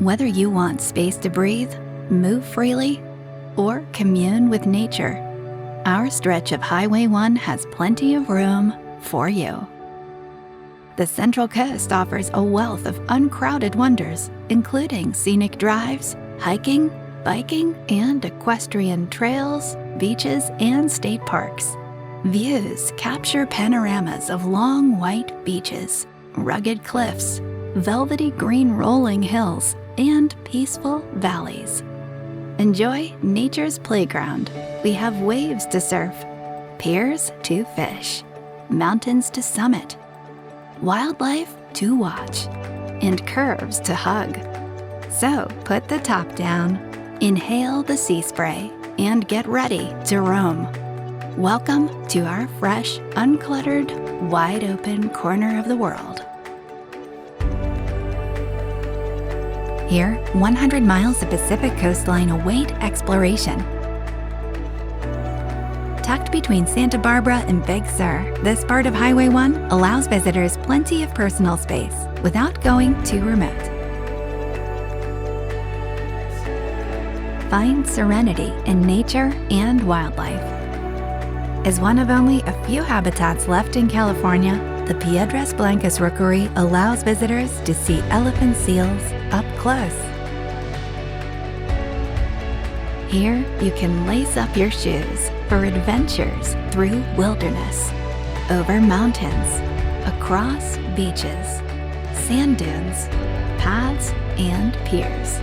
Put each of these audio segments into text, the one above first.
Whether you want space to breathe, move freely, or commune with nature, our stretch of Highway 1 has plenty of room for you. The Central Coast offers a wealth of uncrowded wonders, including scenic drives, hiking, biking, and equestrian trails, beaches, and state parks. Views capture panoramas of long white beaches, rugged cliffs, velvety green rolling hills, and peaceful valleys. Enjoy nature's playground. We have waves to surf, piers to fish, mountains to summit, wildlife to watch, and curves to hug. So put the top down, inhale the sea spray, and get ready to roam. Welcome to our fresh, uncluttered, wide-open corner of the world. Here, 100 miles of Pacific coastline await exploration. Tucked between Santa Barbara and Big Sur, this part of Highway 1 allows visitors plenty of personal space without going too remote. Find serenity in nature and wildlife. As one of only a few habitats left in California, the Piedras Blancas Rookery allows visitors to see elephant seals up close. Here, you can lace up your shoes for adventures through wilderness, over mountains, across beaches, sand dunes, paths, and piers.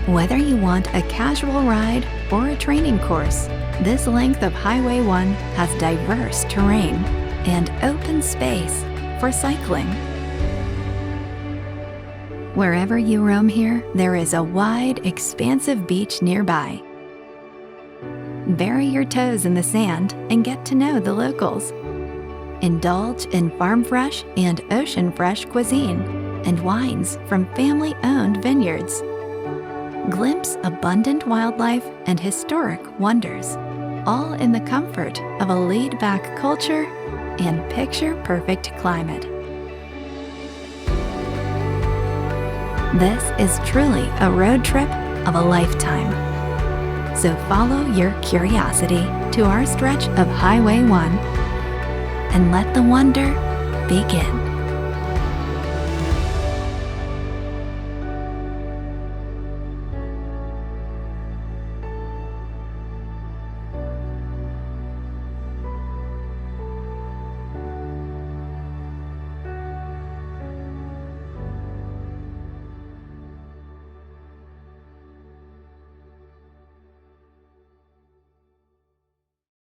Whether you want a casual ride or a training course, this length of Highway 1 has diverse terrain and open space for cycling. Wherever you roam here, there is a wide, expansive beach nearby. Bury your toes in the sand and get to know the locals. Indulge in farm-fresh and ocean-fresh cuisine and wines from family-owned vineyards. Glimpse abundant wildlife and historic wonders, all in the comfort of a laid-back culture and picture-perfect climate. This is truly a road trip of a lifetime. So follow your curiosity to our stretch of Highway 1 and let the wonder begin.